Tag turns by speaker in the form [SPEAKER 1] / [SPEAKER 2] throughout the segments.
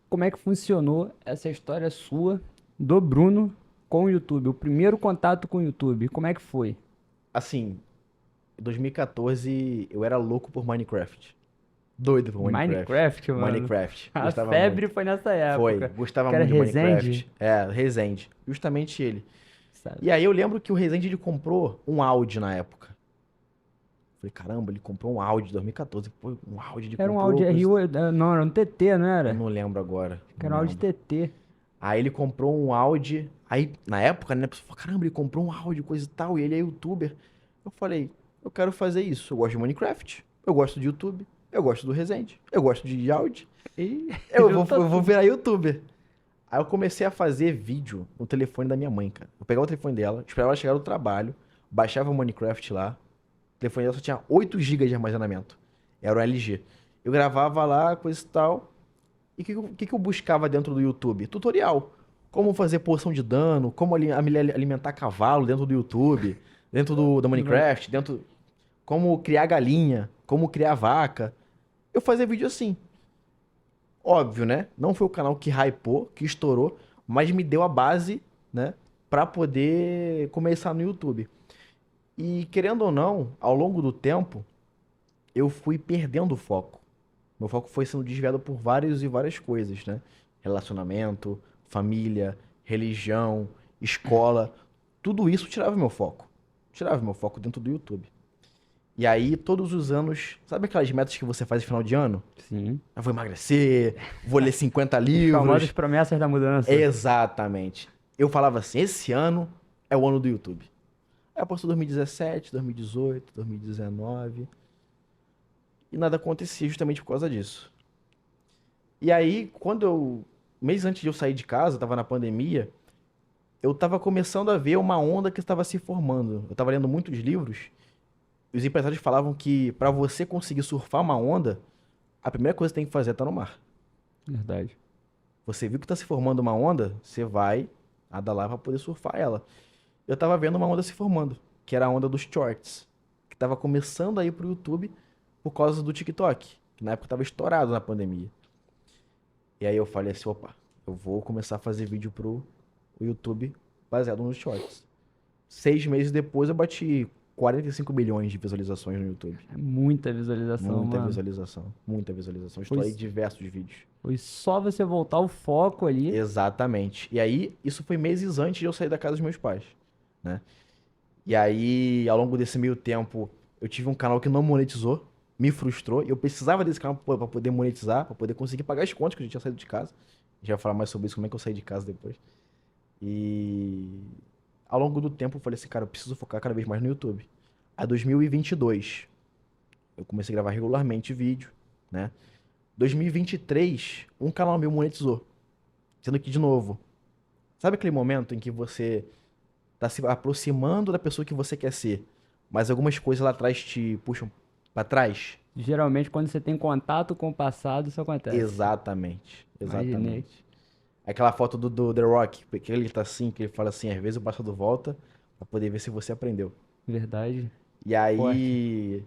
[SPEAKER 1] Como é que funcionou essa história sua do Bruno com o YouTube? O primeiro contato com o YouTube, como é que foi?
[SPEAKER 2] Assim, em 2014 eu era louco por Minecraft. Doido por Minecraft.
[SPEAKER 1] Minecraft, mano.
[SPEAKER 2] Minecraft.
[SPEAKER 1] A
[SPEAKER 2] Gostava
[SPEAKER 1] febre
[SPEAKER 2] muito.
[SPEAKER 1] foi nessa
[SPEAKER 2] Foi.
[SPEAKER 1] época.
[SPEAKER 2] Gostava
[SPEAKER 1] Que era
[SPEAKER 2] muito de
[SPEAKER 1] Resende,
[SPEAKER 2] Minecraft. É, Resende. Justamente ele.
[SPEAKER 1] sabe?
[SPEAKER 2] E aí eu lembro que o Resende ele comprou um Audi na época. Falei, caramba, ele comprou um Audi em 2014. Pô, um Audi ele
[SPEAKER 1] Era um
[SPEAKER 2] comprou.
[SPEAKER 1] Audi R8, não, era um TT, não
[SPEAKER 2] Eu
[SPEAKER 1] era?
[SPEAKER 2] não lembro agora.
[SPEAKER 1] Acho que
[SPEAKER 2] Não
[SPEAKER 1] era um Audi
[SPEAKER 2] lembro.
[SPEAKER 1] TT.
[SPEAKER 2] Aí ele comprou um Audi. Aí, na época, né, a pessoa falou, caramba, ele comprou um Audi, coisa e tal. E ele é youtuber. Eu falei, eu quero fazer isso. Eu gosto de Minecraft. Eu gosto de YouTube. Eu gosto do Resende. Eu gosto de Audi.
[SPEAKER 1] E
[SPEAKER 2] Eu vou,
[SPEAKER 1] juntou
[SPEAKER 2] eu vou
[SPEAKER 1] tudo.
[SPEAKER 2] virar youtuber. Aí eu comecei a fazer vídeo no telefone da minha mãe, cara. Eu pegava o telefone dela, esperava ela chegar do trabalho, baixava o Minecraft lá. O telefone dela só tinha 8 gigas de armazenamento. Era o LG. Eu gravava lá, coisa e tal. E o que eu buscava dentro do YouTube? Tutorial. Como fazer poção de dano, como alimentar cavalo dentro do YouTube, dentro do Minecraft, dentro. Como criar galinha, como criar vaca. Eu fazia vídeo assim. Óbvio, né? Não foi o canal que hypou, que estourou, mas me deu a base, né? Pra poder começar no YouTube. E querendo ou não, ao longo do tempo, eu fui perdendo o foco. Meu foco foi sendo desviado por várias e várias coisas, né? Relacionamento, família, religião, escola. Tudo isso tirava meu foco. Tirava meu foco dentro do YouTube. E aí, todos os anos, sabe aquelas metas que você faz no final de ano?
[SPEAKER 1] Sim.
[SPEAKER 2] Eu vou emagrecer, vou ler 50
[SPEAKER 1] As famosas
[SPEAKER 2] livros.
[SPEAKER 1] promessas da mudança.
[SPEAKER 2] Exatamente. Eu falava assim, esse ano é o ano do YouTube. Aí passou 2017, 2018, 2019 e nada acontecia justamente por causa disso. E aí, mês antes de eu sair de casa, tava na pandemia, eu tava começando a ver uma onda que estava se formando. Eu tava lendo muitos livros, e os empresários falavam que para você conseguir surfar uma onda, a primeira coisa que tem que fazer é estar no mar.
[SPEAKER 1] Verdade.
[SPEAKER 2] Você viu que tá se formando uma onda, você vai nadar lá para poder surfar ela. Eu tava vendo uma onda se formando, que era a onda dos shorts, que tava começando a ir pro YouTube por causa do TikTok, que na época tava estourado na pandemia. E aí eu falei assim, opa, eu vou começar a fazer vídeo pro o YouTube baseado nos shorts. 6 meses depois eu bati 45 milhões de visualizações no YouTube.
[SPEAKER 1] É muita visualização,
[SPEAKER 2] Muita
[SPEAKER 1] mano.
[SPEAKER 2] visualização, muita visualização.
[SPEAKER 1] Foi,
[SPEAKER 2] Estourei diversos vídeos.
[SPEAKER 1] foi só você voltar o foco ali.
[SPEAKER 2] Exatamente. E aí, isso foi meses antes de eu sair da casa dos meus pais, né? E aí, ao longo desse meio tempo, eu tive um canal que não monetizou, me frustrou, e eu precisava desse canal para poder monetizar, para poder conseguir pagar as contas que eu já tinha saído de casa. A gente vai falar mais sobre isso, como é que eu saí de casa depois. E ao longo do tempo eu falei assim, cara, eu preciso focar cada vez mais no YouTube. A 2022, eu comecei a gravar regularmente vídeo, né? 2023, um canal meu monetizou. Sendo que, de novo, sabe aquele momento em que você tá se aproximando da pessoa que você quer ser, mas algumas coisas lá atrás te puxam pra trás?
[SPEAKER 1] Geralmente, quando você tem contato com o passado, isso acontece.
[SPEAKER 2] Exatamente,
[SPEAKER 1] Imaginei.
[SPEAKER 2] exatamente. Aquela foto do The Rock, que ele tá assim, que ele fala assim, às vezes o passado volta pra poder ver se você aprendeu.
[SPEAKER 1] Verdade.
[SPEAKER 2] E
[SPEAKER 1] Forte.
[SPEAKER 2] aí,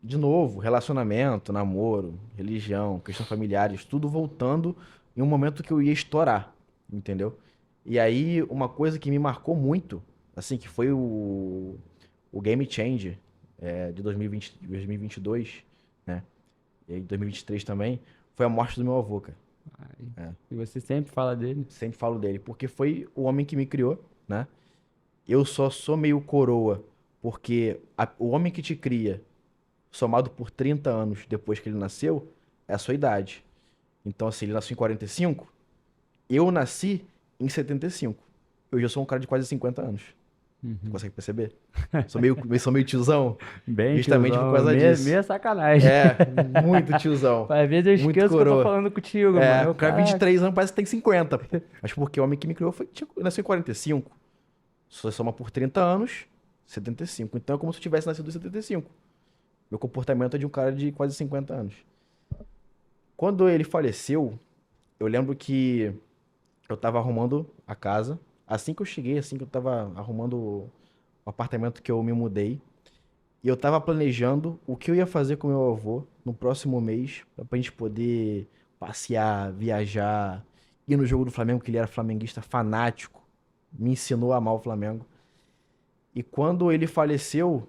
[SPEAKER 2] de novo, relacionamento, namoro, religião, questões familiares, tudo voltando em um momento que eu ia estourar, entendeu? E aí, uma coisa que me marcou muito, assim, que foi o Game Changer de 2020, 2022, né? E aí 2023 também, foi a morte do meu avô, cara.
[SPEAKER 1] Ai,
[SPEAKER 2] É,
[SPEAKER 1] e você sempre fala dele?
[SPEAKER 2] sempre falo dele, porque foi o homem que me criou, né? Eu só sou meio coroa, porque o homem que te cria, somado por 30 anos depois que ele nasceu, é a sua idade. Então, assim, ele nasceu em 45, eu nasci em 75. Eu já sou um cara de quase 50 anos.
[SPEAKER 1] Uhum.
[SPEAKER 2] Consegue perceber? Sou meio tiozão,
[SPEAKER 1] Bem,
[SPEAKER 2] justamente por
[SPEAKER 1] tiozão.
[SPEAKER 2] causa
[SPEAKER 1] Meia,
[SPEAKER 2] disso.
[SPEAKER 1] meia sacanagem.
[SPEAKER 2] É, muito tiozão.
[SPEAKER 1] Às vezes eu
[SPEAKER 2] Muito
[SPEAKER 1] esqueço que eu tô
[SPEAKER 2] coroa.
[SPEAKER 1] falando contigo, mano.
[SPEAKER 2] É,
[SPEAKER 1] Eu,
[SPEAKER 2] o cara
[SPEAKER 1] caraca.
[SPEAKER 2] 23 anos parece que tem 50, pô. Mas porque o homem que me criou nasceu em 45. Se você soma por 30 anos, 75. Então é como se eu tivesse nascido em 75. Meu comportamento é de um cara de quase 50 anos. Quando ele faleceu, eu lembro que eu tava arrumando a casa. Assim que eu cheguei, assim que eu tava arrumando o apartamento que eu me mudei. E eu tava planejando o que eu ia fazer com meu avô no próximo mês, pra gente poder passear, viajar, ir no jogo do Flamengo, que ele era flamenguista fanático, me ensinou a amar o Flamengo. E quando ele faleceu,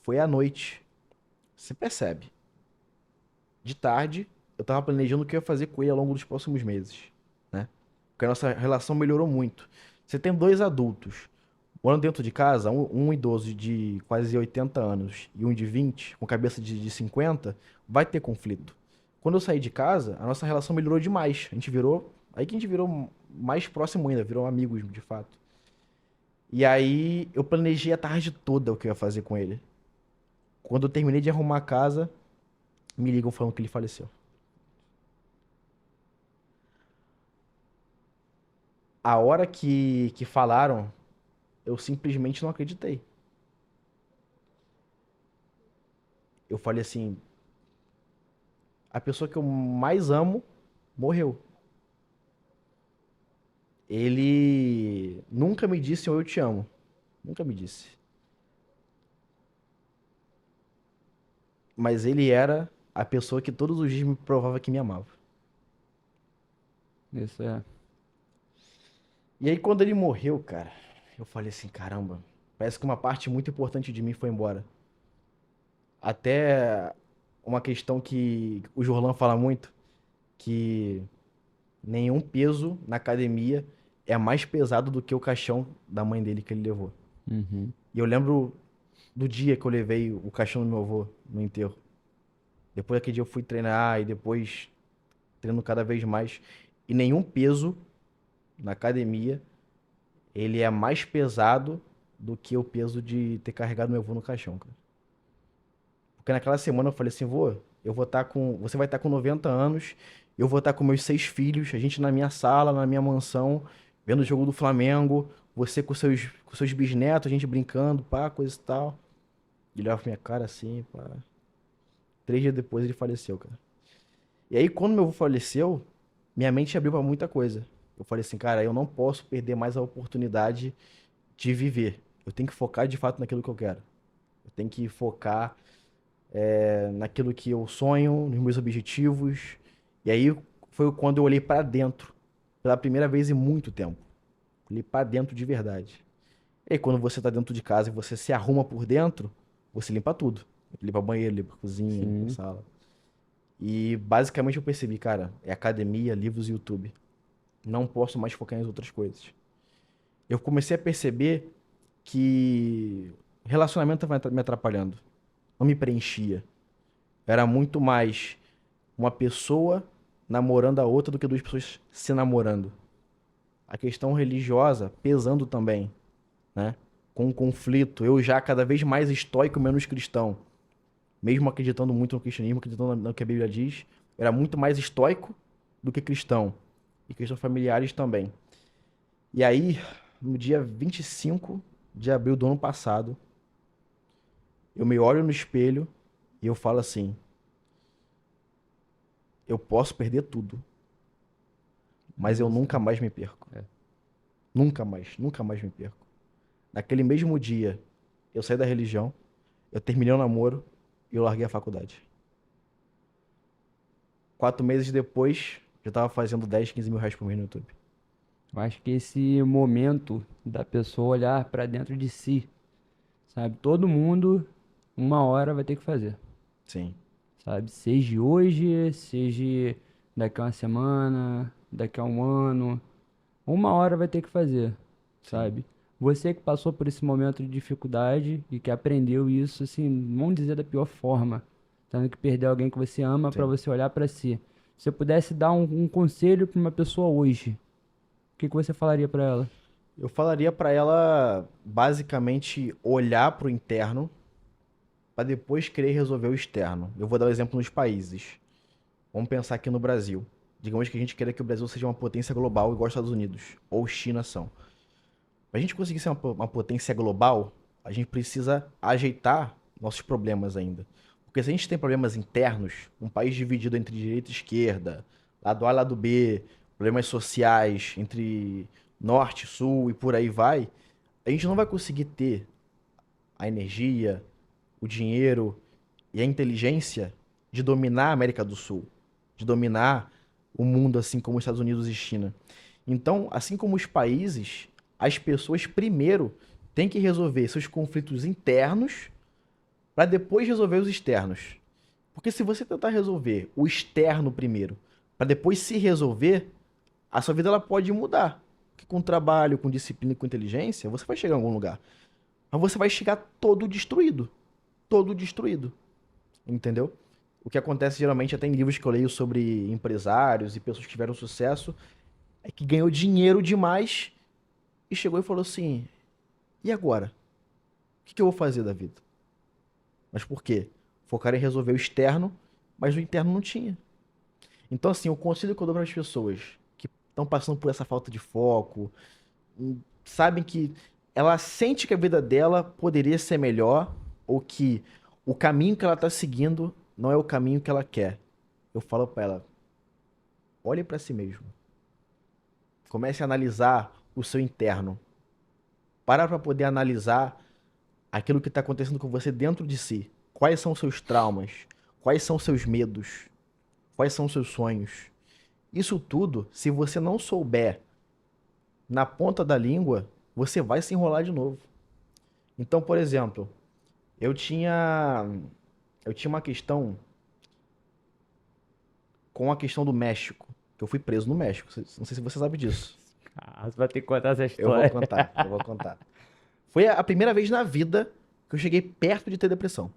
[SPEAKER 2] foi à noite. Você percebe? De tarde, eu tava planejando o que eu ia fazer com ele ao longo dos próximos meses, né? Porque a nossa relação melhorou muito. Você tem dois adultos morando dentro de casa, um idoso de quase 80 anos e um de 20, com cabeça de 50, vai ter conflito. Quando eu saí de casa, a nossa relação melhorou demais. A gente virou. Aí que a gente virou mais próximo ainda, virou amigos de fato. E aí eu planejei a tarde toda o que eu ia fazer com ele. Quando eu terminei de arrumar a casa, me ligam falando que ele faleceu. A hora que falaram, eu simplesmente não acreditei. Eu falei assim, a pessoa que eu mais amo morreu. Ele nunca me disse um eu te amo. Nunca me disse. Mas ele era a pessoa que todos os dias me provava que me amava.
[SPEAKER 1] Isso é.
[SPEAKER 2] E aí quando ele morreu, cara, eu falei assim, caramba, parece que uma parte muito importante de mim foi embora. Até uma questão que o Jorlan fala muito, que nenhum peso na academia é mais pesado do que o caixão da mãe dele que ele levou.
[SPEAKER 1] Uhum.
[SPEAKER 2] E eu lembro do dia que eu levei o caixão do meu avô no enterro. Depois daquele dia eu fui treinar e depois treino cada vez mais. E nenhum peso na academia, ele é mais pesado do que o peso de ter carregado meu avô no caixão, cara. Porque naquela semana eu falei assim, vô, você vai estar com 90 anos, eu vou estar com meus 6 filhos, a gente na minha sala, na minha mansão, vendo o jogo do Flamengo, você com seus bisnetos, a gente brincando, pá, coisa e tal. Ele olhava pra minha cara assim, pá. 3 dias depois ele faleceu, cara. E aí, quando meu avô faleceu, minha mente abriu pra muita coisa. Eu falei assim, cara, eu não posso perder mais a oportunidade de viver. Eu tenho que focar de fato naquilo que eu quero. Eu tenho que focar naquilo que eu sonho, nos meus objetivos. E aí foi quando eu olhei pra dentro, pela primeira vez em muito tempo. Olhei pra dentro de verdade. E aí, quando você tá dentro de casa e você se arruma por dentro, você limpa tudo. Limpa banheiro, limpa cozinha, limpa
[SPEAKER 1] Sim.
[SPEAKER 2] sala. E basicamente eu percebi, cara, é academia, livros e YouTube. Não posso mais focar em outras coisas. Eu comecei a perceber que relacionamento estava me atrapalhando. Não me preenchia. Era muito mais uma pessoa namorando a outra do que duas pessoas se namorando. A questão religiosa pesando também, né? Com o conflito. Eu já cada vez mais estoico, menos cristão. Mesmo acreditando muito no cristianismo, acreditando no que a Bíblia diz, era muito mais estoico do que cristão. E questões familiares também. E aí, no dia 25 de abril do ano passado, eu me olho no espelho e eu falo assim: eu posso perder tudo, mas eu nunca mais me perco.
[SPEAKER 1] É.
[SPEAKER 2] Nunca mais, nunca mais me perco. Naquele mesmo dia, eu saí da religião, eu terminei o namoro e eu larguei a faculdade. 4 meses depois, eu tava fazendo 10, 15 mil reais por mês no YouTube.
[SPEAKER 1] Eu acho que esse momento da pessoa olhar pra dentro de si, sabe? Todo mundo, uma hora vai ter que fazer,
[SPEAKER 2] Sim,
[SPEAKER 1] sabe? Seja hoje, seja daqui a uma semana, daqui a um ano, uma hora vai ter que fazer,
[SPEAKER 2] sim,
[SPEAKER 1] sabe? Você que passou por esse momento de dificuldade e que aprendeu isso, assim, vamos dizer da pior forma, tendo que perder alguém que você ama pra
[SPEAKER 2] sim.
[SPEAKER 1] você olhar pra si. Se você pudesse dar um conselho pra uma pessoa hoje, o que que você falaria pra ela?
[SPEAKER 2] Eu falaria pra ela basicamente olhar pro interno para depois querer resolver o externo. Eu vou dar um exemplo nos países. Vamos pensar aqui no Brasil. Digamos que a gente queira que o Brasil seja uma potência global igual os Estados Unidos ou China são. Para a gente conseguir ser uma potência global, a gente precisa ajeitar nossos problemas ainda. Porque se a gente tem problemas internos, um país dividido entre direita e esquerda, lado A e lado B, problemas sociais entre norte, sul e por aí vai, a gente não vai conseguir ter a energia, o dinheiro e a inteligência de dominar a América do Sul. de dominar o mundo, assim como os Estados Unidos e China. Então, assim como os países, as pessoas primeiro têm que resolver seus conflitos internos para depois resolver os externos. Porque se você tentar resolver o externo primeiro, para depois se resolver, a sua vida ela pode mudar. Porque com trabalho, com disciplina e com inteligência, você vai chegar em algum lugar. Mas você vai chegar todo destruído. Todo destruído. Entendeu? O que acontece geralmente, até em livros que eu leio sobre empresários e pessoas que tiveram sucesso, é que ganhou dinheiro demais e chegou e falou assim: e agora? O que eu vou fazer da vida? Mas por quê? Focaram em resolver o externo, mas o interno não tinha. Então, assim, o conselho que eu dou para as pessoas que estão passando por essa falta de foco, sabem que ela sente que a vida dela poderia ser melhor ou que o caminho que ela está seguindo não é o caminho que ela quer. Eu falo para ela: olhe para si mesmo. Comece a analisar o seu interno. Para poder analisar aquilo que está acontecendo com você dentro de si. Quais são os seus traumas? Quais são os seus medos? Quais são os seus sonhos? Isso tudo, se você não souber na ponta da língua, você vai se enrolar de novo. Então, por exemplo, eu tinha eu tinha uma questão com a questão do México, que eu fui preso no México. Não sei se você sabe disso.
[SPEAKER 1] Ah, você vai ter que contar essa
[SPEAKER 2] Eu vou
[SPEAKER 1] história.
[SPEAKER 2] contar, eu vou contar. Foi a primeira vez na vida que eu cheguei perto de ter depressão.